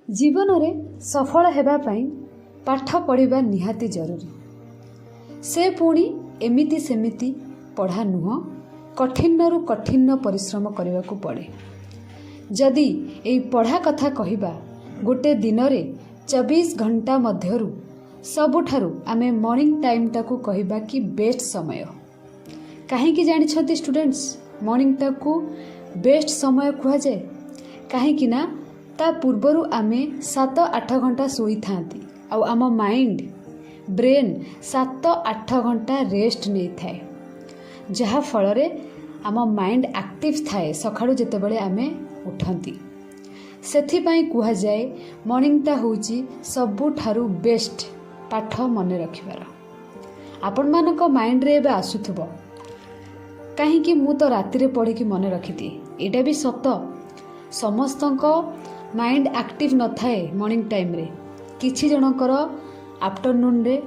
जीवन रे सफल हेबा पाई पाठ पढ़िबा निहाती जरूरी। से पुणी एमिति सेमिति पढ़ा नुह, कठिन रु कठिन परिश्रम करने को पड़े। जदि एई पढ़ा कथा कहिबा गोटे दिन रे 24 घंटा मध्यरु सबुठारु आमे मॉर्निंग टाइम टाकू कहिबा कि बेस्ट समय। काहेकि जानिछथि स्टूडेंट्स, मॉर्निंग टाकू बेस्ट समय कुहा जाए काहेकि ना ता पूर्वरु आमे 7-8 घंटा सोई थांती आउ आम माइंड ब्रेन 7-8 घंटा रेस्ट नहीं थाए, जहा फल रे आम माइंड एक्टिव थाए सखाळु जेतेबेले आमे उठंती। सेथिपाई कुहा जाए मॉर्निंग टा होची सबुठारु बेस्ट पाठ मन रखिबार। आपण मानक माइंड रे एबे आसुथबो काहेकि मु तो राति रे पढ़ी कि मन रखिथि, एटा भी सत। समस्तंको माइंड एक्टिव न थाए मॉर्निंग टाइम रे, किछि जनकर आफ्टरनून रे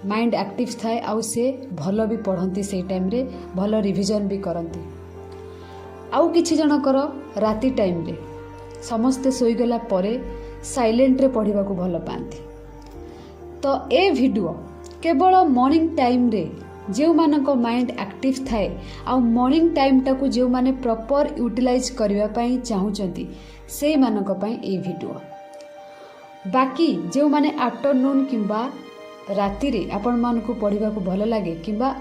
माइंड एक्टिव थाए आउ से भल भी पढ़ती से टाइम रे भल रिविजन भी करती। आउ किछि जनकर राति टाइम रे समस्ते सोईगला परे साइलेंट रे पढ़िबा को भल पाती। तो ए वीडियो केवल मॉर्निंग टाइम रे जो मानक माइंड एक्टिव थाए आ मॉर्निंग टाइम टाकू जो माने प्रॉपर यूटिलाइज करबा पई चाहूचंती से मानक पई ए वीडियो। बाकी जो माने आफ्टरनून किंबा राति रे आपण मानकू पढ़िबा को भल लागे किंबा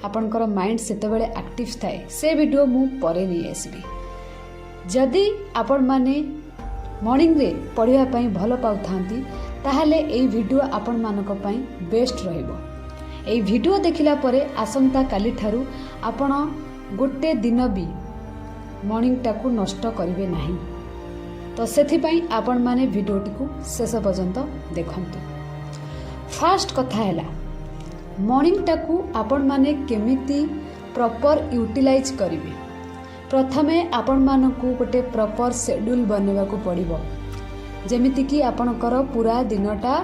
आपनकर माइंड सेतेबेले एक्टिव थाए से वीडियो मु परे नहीं आसबी। जदि आपण माने मॉर्निंग रे पढ़िबा पई भल पाउथांती ताहाले ए वीडियो आपण मानक पई बेस्ट रहइबो। এই ভিডিও ଦେଖିଲା ପରେ ଆସନ୍ତା କାଲି ଠାରୁ ଆପଣ ଗୋଟେ ଦିନ ବି ମର୍ଣ୍ଣିଂଟାକୁ ନଷ୍ଟ କରିବେ ନାହିଁ। ତ ସେଥିପାଇଁ ଆପଣମାନେ ଭିଡ଼ିଓଟିକୁ ଶେଷ ପର୍ଯ୍ୟନ୍ତ ଦେଖନ୍ତୁ। ଫାର୍ଷ୍ଟ କଥା ହେଲା ମର୍ଣ୍ଣିଂଟାକୁ ଆପଣମାନେ କେମିତି ପ୍ରପର ୟୁଟିଲାଇଜ କରିବେ। ପ୍ରଥମେ ଆପଣମାନଙ୍କୁ ଗୋଟେ ପ୍ରପର ସେଡ୍ୟୁଲ ବନେଇବାକୁ ପଡ଼ିବ, ଯେମିତିକି ଆପଣଙ୍କର ପୁରା ଦିନଟା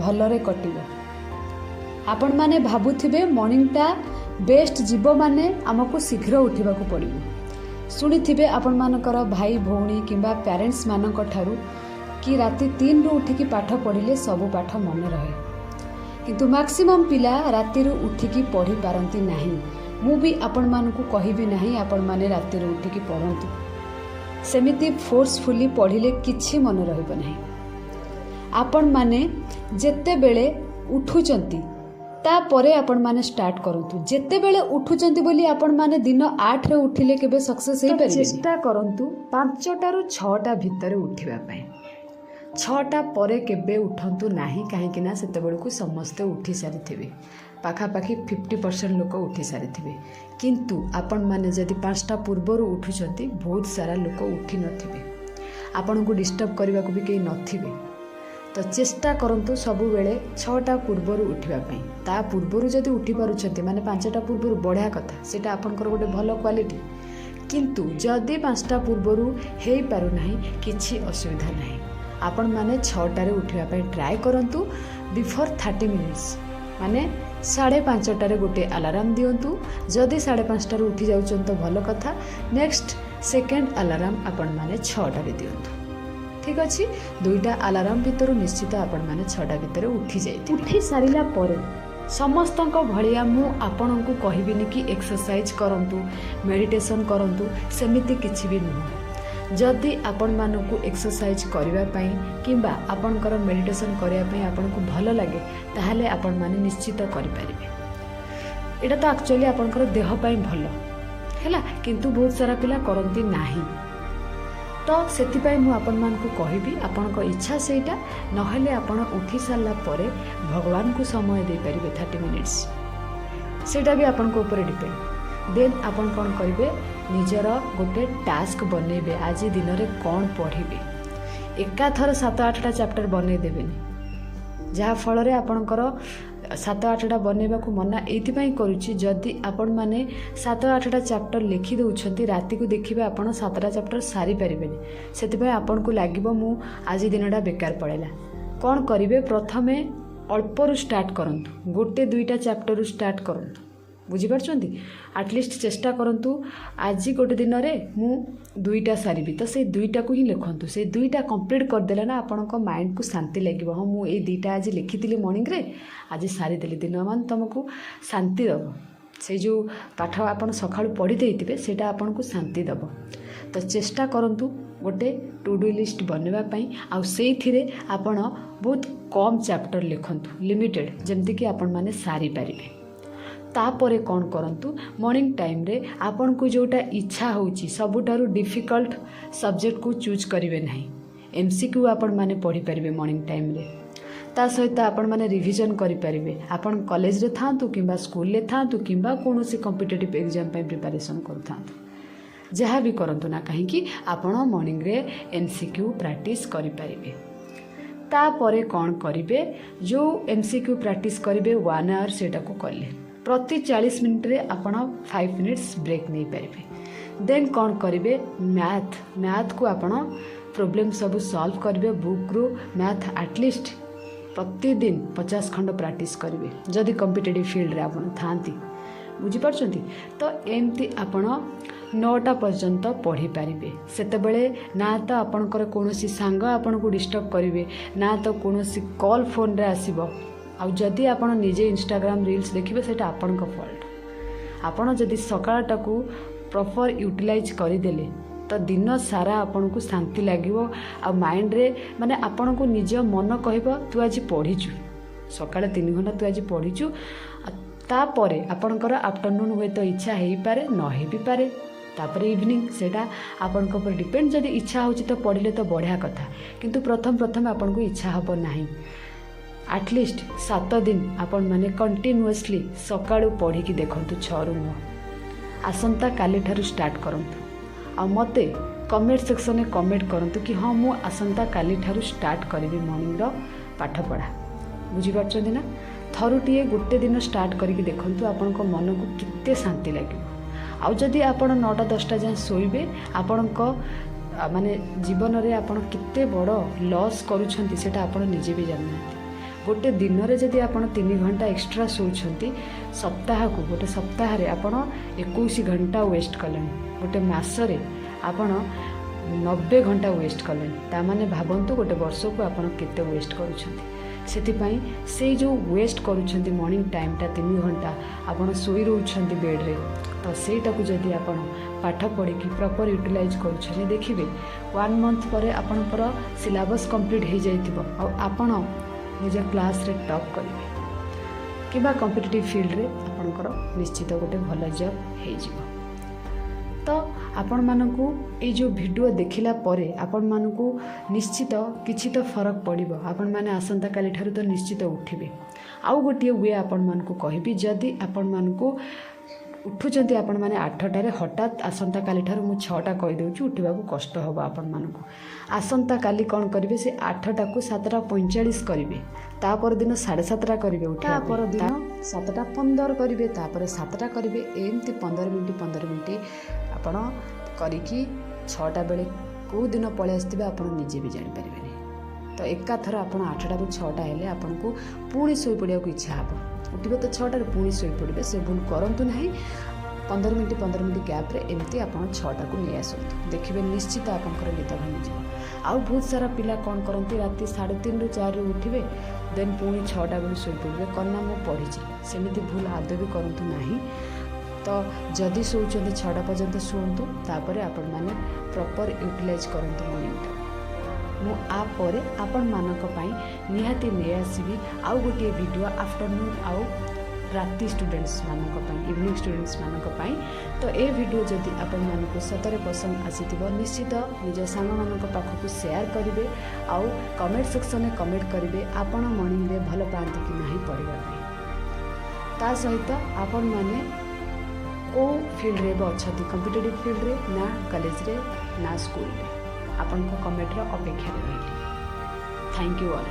ଭଲରେ କଟିବ। आपण माने भाबुथिबे मॉर्निंगटा बेस्ट जीव माने आमको शीघ्र उठा पड़ो। शुणिथिबे आपण मानकर भाई भौणी किंबा पेरेंट्स मानक ठारू कि राति 3 रु उठिकी पाठ पढ़िले सबु पाठ मन रहे, किंतु मैक्सिमम पिला राति रु उठिकी पढ़ी पारंती नाही। मु भी आपण मानकु कहिबी नाही आपण माने राति रु उठिकी पढ़ंतु, सेमिति फोर्सफुली पढ़िले किछि मन रहइबो नाही। आपण माने जेते बेले उठुचंती तापरे आपण माने स्टार्ट करंतु। जेते बेले उठुचंती बोली आपण माने दिन 8 रे उठिले केबे सक्सेस हे परिबे। चेष्टा करंतु 5टा रु 6टा भितर उठिबा पय। 6टा परे केबे उठंतु नाही, काहे कि ना सेते बेलकु समस्त उठी सारिथिबे, पाखा पाखी 50% लोक उठी सारिथिबे। किंतु आपण माने जदि 5टा पूर्वरु उठुचंती बहुत सारा लोक उठी नथिबे, आपन को डिस्टर्ब करबा को भी केही नथिबे। तो चेष्टा करंतु सबु बेले 6टा पूर्वरु उठिबा पई। ता पूर्वरु जदि उठी पारुछंती माने 5टा पूर्वरु बढ़िया कथा, सेटा आपनकर गोटे भलो क्वालिटी। किंतु जदि 5टा पूर्वरु हेई पारु नाही किछि असुविधा नाही, आपण माने 6टा रे उठिबा पई ट्राई करंतु। बिफोर 30 मिनिट्स माने 5:30 रे गोटे अलार्म दियंतु। जदि 5:30 रे उठी जाउछन तो भलो कथा। नेक्स्ट सेकेंड अलार्म आपण माने 6टा रे दियंतु। ठीक अच्छे, 2टा अलार्म भितर निश्चित आपण माने 6टा भितर उठी जाइए। उठी सारिला परे समस्तंक भलिया मु आपनकु कहिबिनी कि एक्सरसाइज करंतु, मेडिटेशन करंतु, सेमिति किछि भी नुह। जदि आपण मानकु एक्सरसाइज करिवा पई किंबा आपनकर मेडिटेशन करिया पई आपनकु भलो लागे ताहाले आपण माने निश्चित करि परिबे। एटा तो एक्चुअली आपनकर देह पई भलो हैला, किंतु बहुत सारा पिला करंती नाही। तो सेतिपाई मु आपण मानकु कहिबी आपनक इच्छा सेटा नहले आपण उठी सारला परे भगवान को समय दे परिबे 30 मिनिट्स, सेटा भी आपन को ऊपर डिपेंड। देन आपण कोन करिवे निजर गोटे टास्क बनेबे, आज दिन रे कोन पढ़िबे। एका थर 7-8टा चैप्टर बने देबेनी, जहा फल रे आपनकर 7-8टा बनेबा को मना एथिपाई करूची। जदि आपण माने 7-8टा चैप्टर लिखि दउछंती राति को देखिबे आपण 7टा चैप्टर सारी परिबेनी, सेतिपाई आपण को लागिबो मु आज दिनटा बेकार पड़ेला। कोन करिवे प्रथमे अल्परु स्टार्ट करंतु, गोटे 2टा चैप्टर रु स्टार्ट करंतु। बुझीपार्छन्ति आटलिस्ट चेष्टा करंतु आज गोटे दिन में मु 2टा सारी तो से 2टा को ही लिखंतु से 2टा कंप्लीट करदेले ना आपनको माइंड को शांति लगे हाँ मु ए 2टा आज लिखी मॉर्निंग रे आज सारी देली दिन मान तुमको शांति दब से जो पाठ आपन सकाळु पढ़ी देइथिबे सेटा आपन को शांति दब तो चेष्टा करंतु गोटे टू डू लिस्ट बनवा पई आ सेइथिरे आपन बहुत कम चैप्टर लिखंतु लिमिटेड जेमति कि आपन माने सारी पारिबे तापरे कौन करंतु मॉर्निंग टाइम रे आपन को जोटा इच्छा होची सबुठारु डिफिकल्ट सब्जेक्ट को चूज करिवे नाही एमसीक्यू आपन माने पढ़ी पारिबे मॉर्निंग टाइम रे ता सहित आपण माने रिविजन करि पारिबे आपण कॉलेज रे थांतु किंबा स्कूल रे थांतु किंबा कोनोसी कॉम्पिटिटिव एग्जाम पे प्रिपरेशन करथांतु जहाँ भी करंतु ना कहीं कि आपण मॉर्निंग रे एमसीक्यू प्रैक्टिस करि पारिबे तापरे कौन करिवे जो एमसीक्यू प्रैक्टिस करिवे 1 आवर सेटा को कले प्रति 40 मिनट रे आपण 5 मिनिट्स ब्रेक नहीं पारिबे देन कौन करिवे मैथ को आपण प्रॉब्लम सब सॉल्व करिवे बुक रो मैथ एटलिस्ट प्रतिदिन 50 खंड प्रैक्टिस करिवे जदि कॉम्पिटिटिव फील्ड रे आपण थांती बुझीपार्छन्ति तो एमती आपण 9टा पर्यंत पढ़ी पारिबे सेते बेले ना तो आपणकर कोनोसी सांग आपण को डिस्टर्ब करिवे ना तो कोनोसी कॉल फोन रे आसीबो आ जदि आपण निजे इंस्टाग्राम रील्स देखिबे सेटा आपण को फॉल्ट आपण जदि सकाळटा को प्रॉपर यूटिलाइज करि देले तो दिन सारा आपण को शांति लागिवो आ माइंड रे माने आपण को निज मन कहबो तू आज पढ़ीचु सकाळ 3 घंटा तू आज पढ़ीचु तापरे आपणकर आफ्टरनून हुए तो इच्छा हेई पारे न हेई भी पारे तापरे इवनिंग सेटा आपन को पर डिपेंड जदि इच्छा होची तो पढ़ले तो बढ़िया कथा किंतु प्रथम आपन को इच्छा हबो नाही एटलिस्ट 7 दिन आपन माने कंटिन्यूअसली सकाळू पढ़ी की देखंतु 6 रु 9 आसंता काली ठारू स्टार्ट करंतु आ मते कमेंट सेक्शन में कमेंट करंतु कि हाँ मु आसंता काली ठारू स्टार्ट करिवि मॉर्निंग रो पाठ पढ़ा बुझी पारछन्ति ना थरुटिए गोटे दिन स्टार्ट करके देखंतु आपन को मन को कित्ते शांति लागिवो आ जदि आपण 9टा 10टा जाए शोइबे आपण को माने जीवन रे आपण कित्ते बड़ लॉस करूछन्ति सेटा आपण निजे भी जाननांती गोटे दिन रे जदि आपण 3 घंटा एक्स्ट्रा शोउछन्ति सप्ताह को गोटे सप्ताह रे आपण 21 घंटा वेस्ट कलेनी गोटे मास रे आपण 90 घंटा वेस्ट कलेनी ता माने भाबंतु गोटे वर्ष को आपण केते वेस्ट करूछन्ति सेतिपाई से जो वेस्ट करूछन्ति मॉर्निंग टाइम टा 3 घंटा आपण सोई रहउछन्ति बेड रे तो सेटा को जदि आपण पाठ पढ़ी कि प्रॉपर यूटिलाइज करूछन्ति देखिबे 1 मंथ परे आपनकर सिलेबस कंप्लीट हो जाइतिबो आ आपण निज क्लास रे टॉप करिवे किबा कॉम्पिटिटिव फील्ड रे आपनकर निश्चित गोटे भल जॉब हे जिवो तो आपण मानकू ए जो वीडियो देखिला परे आपण मानकू निश्चित किछि तो फरक पड़िबो आपण माने आसंता काली ठारू तो निश्चित उठिबे आउ गोटे वे आपण मानकू कहिबी जदि आपण मानकू उठुचंती आपण माने 8टारे हठात आसंता काली ठारू मु 6टा कहि देउछु उठिबा को कष्ट होबो आपण मानकू आसंता काली कोन करिवे से 8टा को 7:45 करिवे तापर दिन 7:30 करिवे उठा पर दिन 7:15 करिवे तापर 7टा करिवे एमती 15 मिनिट आपण करिकी 6टा बेले को दिन पळे आस्तिबे आपण निजे भी जानि परिबे तो एका थर आपण 8टा रु 6टा हेले आपण को पुणी सोई पड़िया को इच्छा हबो उठिबे तो 6टा रे पुणी सोई पड़िबे से भूल करंतु नाही 15 मिनिट गैप रे एमती आपण 6टा को नै आसंतु देखिबे निश्चित आपनकर निद भांगी जिवो आउ बहुत सारा पिला कोन करंती राती 3:30 रु 4 रु उठिबे देन पुणी 6टा बेले सोई पड़िबे कन्ना मो पढिछि सेमिति भूल आदौ भी करंतु नाही तो जदि शोचंती 6टा पर्यंत शुअंतु तापरे आपण माने प्रॉपर यूटिलाइज करंतु मॉर्निंग मु आपर आपण मानक पई निहाती नै आसीबी आउ गोटे वीडियो आफ्टरनून आउ राति स्टूडेंट्स मानक पई इवनिंग स्टूडेंट्स मानक पई तो ए वीडियो जदि आपण मानक सतरे पसंद आसीतिबो निश्चित निज सांग मानक पाखकु शेयर करिवे आउ कमेंट सेक्शन में कमेंट करिवे आपण मॉर्निंग रे भलो पांती कि नाही पढ़िबा पई ता सहित आपण माने को फील्ड रे अच्छी कॉम्पिटिटिव फील्ड रे ना कॉलेज रे ना स्कूल रे आपन को कमेंट रो अपेक्षा रही थैंक यू ऑल।